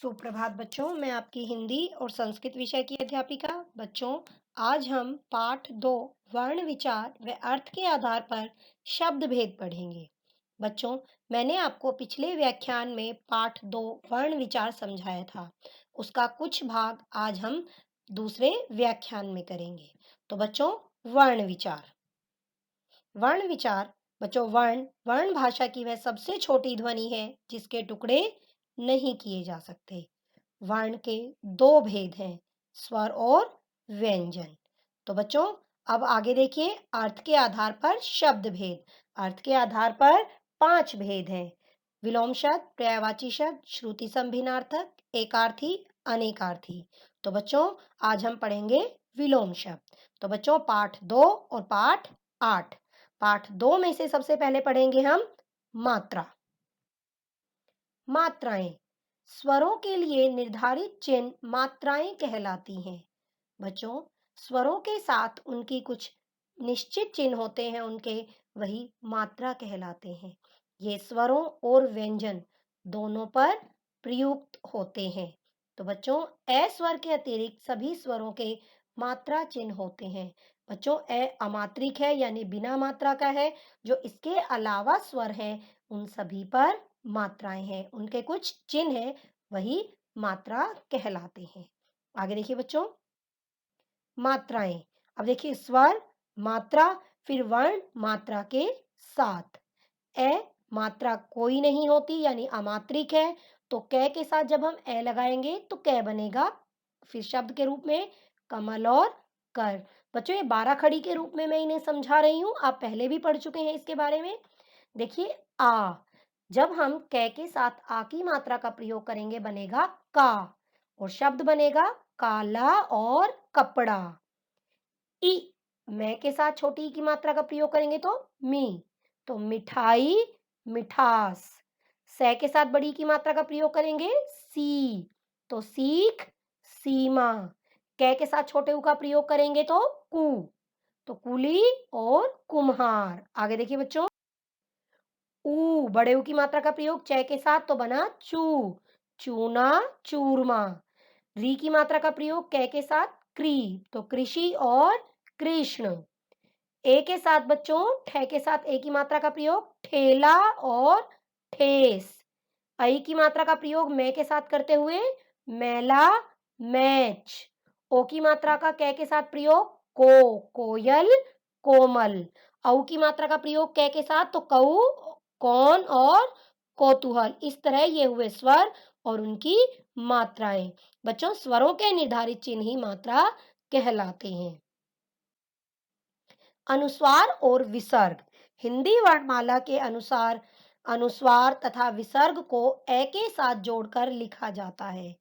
सुप्रभात बच्चों, मैं आपकी हिंदी और संस्कृत विषय की अध्यापिका। बच्चों, आज हम पाठ 2 वर्ण विचार व अर्थ के आधार पर शब्द भेद पढ़ेंगे। बच्चों, मैंने आपको पिछले व्याख्यान में पाठ 2 वर्ण विचार समझाया था। उसका कुछ भाग आज हम दूसरे व्याख्यान में करेंगे। तो बच्चों, वर्ण विचार। वर्ण विचार बच्चों, वर्ण भाषा की वह सबसे छोटी ध्वनि है जिसके टुकड़े नहीं किए जा सकते। वर्ण के दो भेद हैं, स्वर और व्यंजन। तो बच्चों, अब आगे देखिए, अर्थ के आधार पर शब्द भेद। अर्थ के आधार पर 5 भेद हैं। विलोम शब्द, पर्यायवाची शब्द, श्रुति संभिन्नार्थक, एकार्थी, अनेकार्थी। तो बच्चों, आज हम पढ़ेंगे विलोम शब्द। तो बच्चों, पाठ 2 और पाठ 8। पाठ 2 में से सबसे पहले पढ़ेंगे हम मात्रा। मात्राएं, स्वरों के लिए निर्धारित चिन्ह मात्राएं कहलाती हैं। बच्चों, स्वरों के साथ उनकी कुछ निश्चित चिन्ह होते हैं, उनके वही मात्रा कहलाते हैं। ये स्वरों और व्यंजन दोनों पर प्रयुक्त होते हैं। तो बच्चों, ए स्वर के अतिरिक्त सभी स्वरों के मात्रा चिन्ह होते हैं। बच्चों, ए अमात्रिक है यानी बिना मात्रा का है। जो इसके अलावा स्वर हैं, उन सभी पर मात्राएं हैं, उनके कुछ चिन्ह हैं, वही मात्रा कहलाते हैं। आगे देखिए बच्चों, मात्राएं। अब देखिए, स्वर, मात्रा, फिर वर्ण मात्रा के साथ। ए मात्रा कोई नहीं होती यानी अमात्रिक है। तो कै के साथ जब हम ए लगाएंगे तो कै बनेगा, फिर शब्द के रूप में कमल और कर। बच्चों, ये 12 खड़ी के रूप में मैं इन्हें समझा रही हूँ, आप पहले भी पढ़ चुके हैं इसके बारे में। देखिए, आ, जब हम कै के साथ आ की मात्रा का प्रयोग करेंगे बनेगा का, और शब्द बनेगा काला और कपड़ा। ई, मैं के साथ छोटी ई की मात्रा का प्रयोग करेंगे तो मी, तो मिठाई, मिठास। से के साथ बड़ी की मात्रा का प्रयोग करेंगे सी, तो सीख, सीमा। कै के साथ छोटे ऊ का प्रयोग करेंगे तो कु, तो कुली और कुम्हार। आगे देखिए बच्चों, ऊ, बड़े ऊ की मात्रा का प्रयोग चे के साथ तो बना चू, चूना, चूरमा। री की मात्रा का प्रयोग कै के साथ क्री, तो कृषि और कृष्ण। ए के साथ बच्चों, ठे के साथ ए की मात्रा का प्रयोग ठेला और ठेस। आई की मात्रा का प्रयोग मैं के साथ करते हुए मैला, मैच। ओ की मात्रा का कै के साथ प्रयोग को, कोयल, कोमल। औ की मात्रा का प्रयोग कै के साथ तो कऊ, कौन और कौतूहल। इस तरह ये हुए स्वर और उनकी मात्राएं। बच्चों, स्वरों के निर्धारित चिन्ह ही मात्रा कहलाते हैं। अनुस्वार और विसर्ग। हिंदी वर्णमाला के अनुसार अनुस्वार तथा विसर्ग को ए के साथ जोड़कर लिखा जाता है।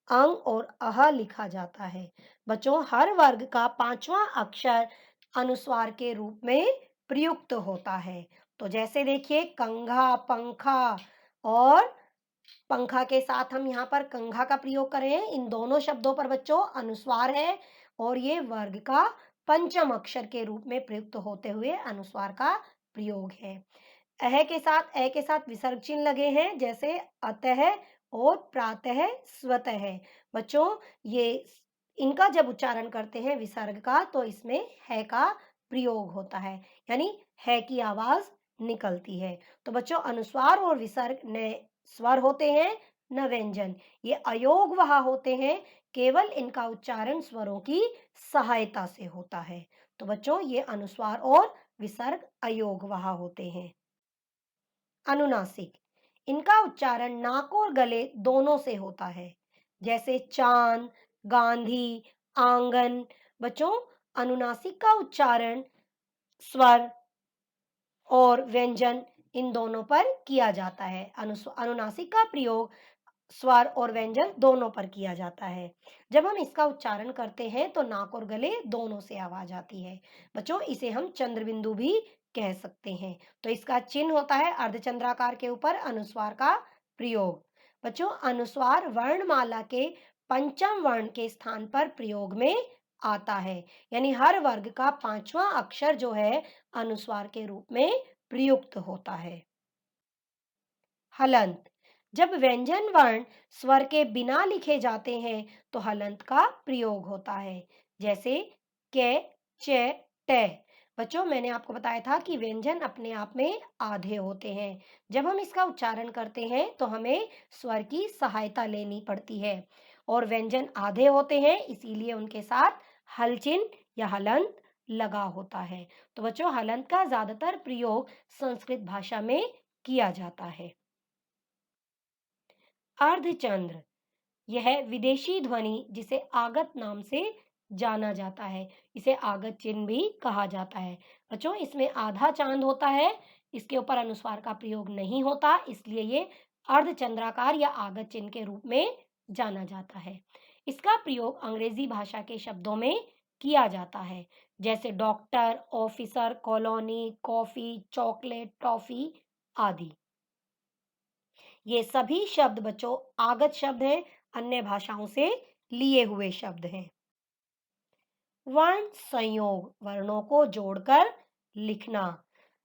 अंग और अह लिखा जाता है। बच्चों, हर वर्ग का 5वां अक्षर अनुस्वार के रूप में प्रयुक्त होता है। तो जैसे देखिए, कंघा, पंखा, और पंखा के साथ हम यहाँ पर कंघा का प्रयोग कर रहे हैं। इन दोनों शब्दों पर बच्चों अनुस्वार है, और ये वर्ग का 5म अक्षर के रूप में प्रयुक्त होते हुए अनुस्वार का प्रयोग है। अह के साथ ए के साथ विसर्ग चिन्ह लगे हैं, जैसे अतः और प्रातः, स्वतः। बच्चों, ये इनका जब उच्चारण करते हैं विसर्ग का, तो इसमें है का प्रयोग होता है, यानी है की आवाज निकलती है। तो बच्चों, अनुस्वार और विसर्ग न स्वर होते हैं, न व्यंजन। ये अयोगवाह होते हैं, केवल इनका उच्चारण स्वरों की सहायता से होता है। तो बच्चों, ये अनुस्वार और विसर्ग अयोगवाह होते हैं। अनुनासिक, इनका उच्चारण नाक और गले दोनों से होता है, जैसे चांद, गांधी, आंगन। बच्चों, अनुनासिक का उच्चारण स्वर और व्यंजन इन दोनों पर किया जाता है। अनुनासिक का प्रयोग स्वर और व्यंजन दोनों पर किया जाता है। जब हम इसका उच्चारण करते हैं तो नाक और गले दोनों से आवाज आती है। बच्चों, इसे हम चंद्रबिंदु भी कह सकते हैं। तो इसका चिन्ह होता है अर्धचंद्राकार के ऊपर अनुस्वार का प्रयोग। बच्चों, अनुस्वार वर्णमाला के 5म वर्ण के स्थान पर प्रयोग में आता है, यानी हर वर्ग का 5वां अक्षर जो है अनुस्वार के रूप में प्रयुक्त होता है। हलंत, जब व्यंजन वर्ण स्वर के बिना लिखे जाते हैं तो हलंत का प्रयोग होता है, जैसे क, च, ट। बच्चों, मैंने आपको बताया था कि व्यंजन अपने आप में आधे होते हैं। जब हम इसका उच्चारण करते हैं तो हमें स्वर की सहायता लेनी पड़ती है, और व्यंजन आधे होते हैं इसीलिए उनके साथ हल चिन्ह या हलंत लगा होता है। तो बच्चों, हलंत का ज्यादातर प्रयोग संस्कृत भाषा में किया जाता है। अर्धचंद्र, यह विदेशी ध्वनि जिसे आगत नाम से जाना जाता है, इसे आगत चिन्ह भी कहा जाता है। बच्चों, इसमें आधा चांद होता है, इसके ऊपर अनुस्वार का प्रयोग नहीं होता, इसलिए ये अर्धचंद्राकार या आगत चिन्ह के रूप में जाना जाता है। इसका प्रयोग अंग्रेजी भाषा के शब्दों में किया जाता है, जैसे doctor, officer, colony, coffee, chocolate, toffee आदि। ये सभी शब्द बच्चों आगत शब्द हैं, अन्य भाषाओं से लिए हुए शब्द हैं। वर्ण संयोग, वर्णों को जोड़कर लिखना।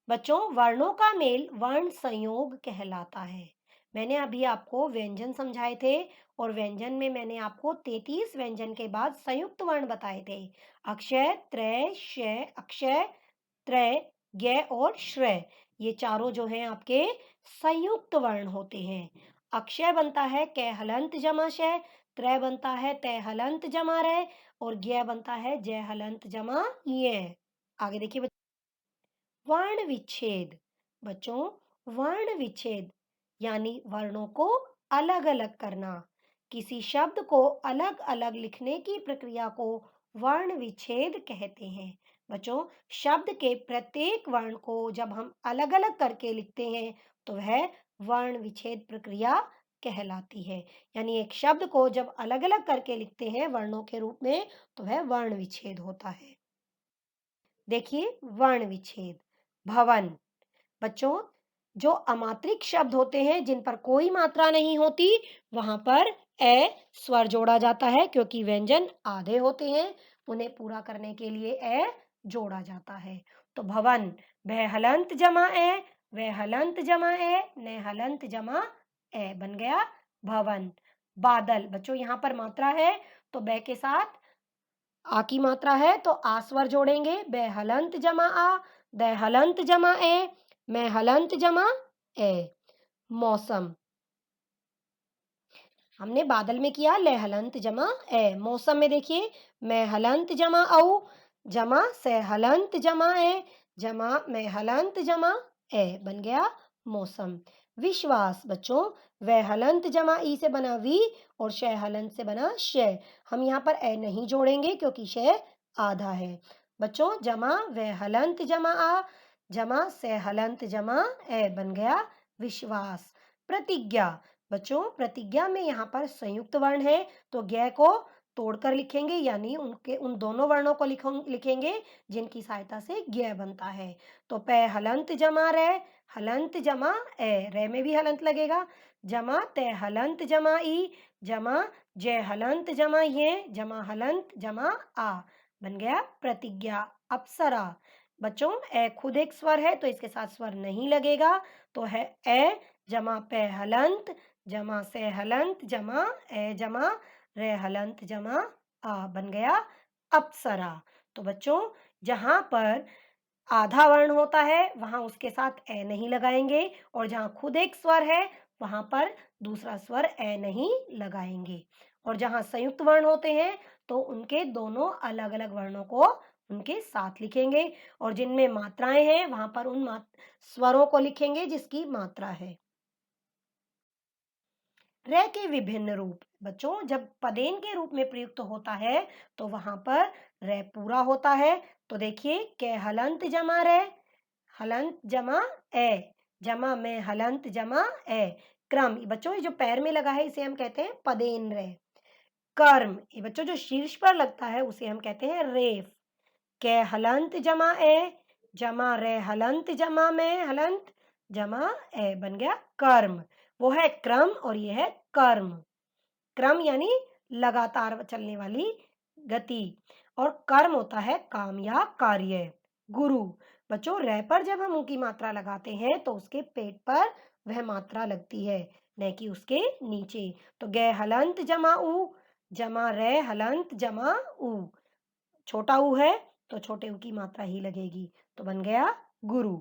बच्चों, वर्णों का मेल वर्ण संयोग कहलाता है। मैंने अभी आपको व्यंजन समझाए थे, और व्यंजन में मैंने आपको 33 व्यंजन के बाद संयुक्त वर्ण बताए थे। अक्षय, त्रय, शय, अक्षय, त्रय, ज्ञ और श्रय, ये चारों जो हैं आपके संयुक्त वर्ण होते हैं। अक्षय बनता है कै हलंत जमा शय, त्रय बनता है तय हलंत जमा रय, और ज्ञ बनता है जय हलंत जमा ये। आगे देखिए वर्ण विच्छेद। बच्चों, वर्ण विच्छेद यानी वर्णों को अलग अलग करना। किसी शब्द को अलग अलग लिखने की प्रक्रिया को वर्ण विच्छेद कहते हैं। बच्चों, शब्द के प्रत्येक वर्ण को जब हम अलग अलग करके लिखते हैं तो वह वर्ण विच्छेद प्रक्रिया कहलाती है। यानी एक शब्द को जब अलग अलग करके लिखते हैं वर्णों के रूप में तो वह वर्ण विच्छेद होता है। देखिए वर्ण विच्छेद। भवन। बच्चों, जो अमात्रिक शब्द होते हैं जिन पर कोई मात्रा नहीं होती, वहां पर ए स्वर जोड़ा जाता है, क्योंकि व्यंजन आधे होते हैं, उन्हें पूरा करने के लिए ए जोड़ा जाता है। तो भवन, भय हलंत जमा ए, व हलंत जमा ए, न हलंत जमा ए, बन गया भवन। बादल। बच्चों, यहाँ पर मात्रा है तो ब के साथ आ की मात्रा है तो आ स्वर जोड़ेंगे। बे हलंत जमा आ, द हलंत जमा ए, मैं हलंत जमा ए। मौसम, हमने बादल में किया ले हलंत जमा ए। मौसम में देखिए मैं हलंत जमा औ, जमा से हलंत जमा ए, जमा मैं हलंत जमा ए, बन गया मौसम। विश्वास। बच्चों, वह हलंत जमा ई से बना वी, और शय हलंत से बना शय। हम यहाँ पर ए नहीं जोड़ेंगे क्योंकि शय आधा है। बच्चों, जमा वह हलंत जमा आ, जमा से हलंत जमा ए, बन गया विश्वास। प्रतिज्ञा। बच्चों, प्रतिज्ञा में यहाँ पर संयुक्त वर्ण है तो ज्ञ को तोड़कर लिखेंगे, यानी उनके उन दोनों वर्णों को लिखेंगे जिनकी सहायता से ज्ञ बनता है। तो पै हलंत जमा रे, हलंत जमा ए, रे में भी हलंत लगेगा, जमा तय हलंत जमा ई, जमा जय हलंत जमा ये, जमा हलंत जमा आ, बन गया प्रतिज्ञा। अप्सरा। बच्चों, ए खुद एक स्वर है तो इसके साथ स्वर नहीं लगेगा, तो है ए जमा पे हलंत, जमा से हलंत जमा ए, जमा रे हलंत जमा आ, बन गया अप्सरा। तो बच्चों, जहां पर आधा वर्ण होता है वहां उसके साथ ए नहीं लगाएंगे, और जहां खुद एक स्वर है वहां पर दूसरा स्वर ए नहीं लगाएंगे। और जहां संयुक्त वर्ण होते हैं तो उनके दोनों अलग अलग वर्णों को उनके साथ लिखेंगे, और जिनमें मात्राएं हैं वहां पर उन स्वरों को लिखेंगे जिसकी मात्रा है। रे के विभिन्न रूप। बच्चों, जब पदेन के रूप में प्रयुक्त होता है तो वहां पर रे पूरा होता है। तो देखिए के हलंत जमा रे, हलंत जमा ए, जमा में हलंत जमा ए। क्रम। बच्चों, ये जो पैर में लगा है इसे हम कहते हैं पदेन रे। कर्म, ये बच्चों जो शीर्ष पर लगता है उसे हम कहते हैं रेफ। के हलंत जमा ए, जमा रे हलंत जमा में हलंत जमा ए, बन गया कर्म। वो है क्रम और ये है कर्म। क्रम यानी लगातार चलने वाली गति, और कर्म होता है काम या कार्य। गुरु। बच्चों, रे पर जब हम ऊ की मात्रा लगाते हैं तो उसके पेट पर वह मात्रा लगती है। न कि उसके नीचे। तो गे हलंत जमा ऊ, जमा रे हलंत जमा ऊ। छोटा ऊ है तो छोटे ऊ की मात्रा ही लगेगी, तो बन गया गुरु।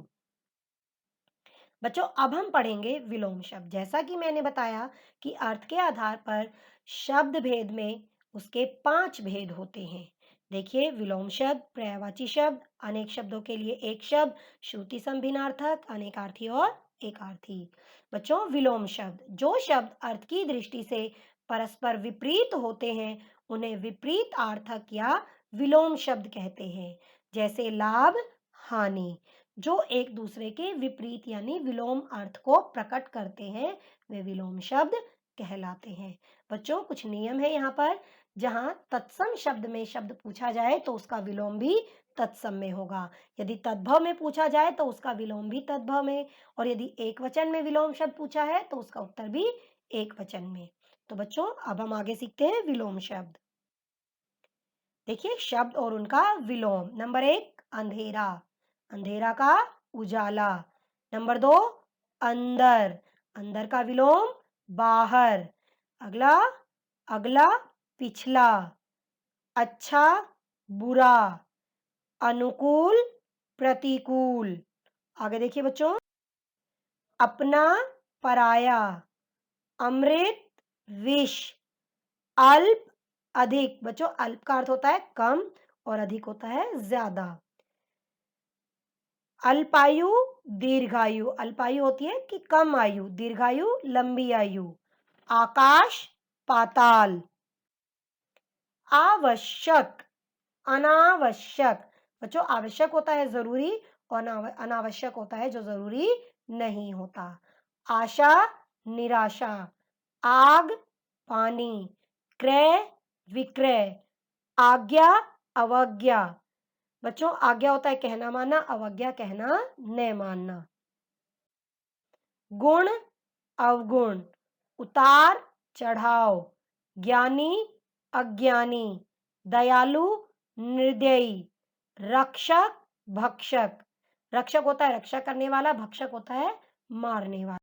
बच्चों अब हम पढ़ेंगे विलोम शब्द। जैसा कि मैंने बताया कि अर्थ के आधार पर शब्द भेद में उसके 5 भेद होते हैं। देखिए, विलोम शब्द, पर्यायवाची शब्द, अनेक शब्दों के लिए एक शब्द, श्रुति संभिन्नार्थक, अनेकार्थी और एकार्थी। बच्चों, विलोम शब्द, जो शब्द अर्थ की दृष्टि से परस्पर विपरीत होते हैं, उन्हें विपरीत अर्थक या विलोम शब्द कहते हैं। जैसे लाभ, हानि, जो एक दूसरे के विपरीत यानी विलोम अर्थ को प्रकट करते हैं, वे विलोम शब्द कहलाते हैं। बच्चों, कुछ नियम है यहाँ पर। जहाँ तत्सम शब्द में शब्द पूछा जाए तो उसका विलोम भी तत्सम में होगा। यदि तद्भव में पूछा जाए तो उसका विलोम भी तद्भव में, और यदि एक वचन में विलोम शब्द पूछा है तो उसका उत्तर भी एक वचन में। तो बच्चों, अब हम आगे सीखते हैं विलोम शब्द। देखिए, शब्द और उनका विलोम। नंबर 1, अंधेरा, अंधेरा का उजाला। नंबर 2, अंदर, अंदर का विलोम बाहर। अगला, अगला, पिछला। अच्छा, बुरा, अनुकूल, प्रतिकूल। आगे देखिए बच्चों, अपना, पराया, अमृत, विष, अल्प, अधिक। बच्चों, अल्प का अर्थ होता है कम और अधिक होता है ज्यादा। अल्पायु, दीर्घायु। अल्पायु होती है कि कम आयु, दीर्घायु लंबी आयु। आकाश, पाताल। आवश्यक, अनावश्यक। बच्चों, आवश्यक होता है जरूरी और अनावश्यक होता है जो जरूरी नहीं होता। आशा, निराशा। आग, पानी। क्रय, विक्रय। आज्ञा, अवज्ञा। बच्चों, आज्ञा होता है कहना मानना, अवज्ञा कहना न मानना। गुण, अवगुण। उतार, चढ़ाव। ज्ञानी, अज्ञानी। दयालु, निर्दयी। रक्षक, भक्षक। रक्षक होता है रक्षा करने वाला, भक्षक होता है मारने वाला।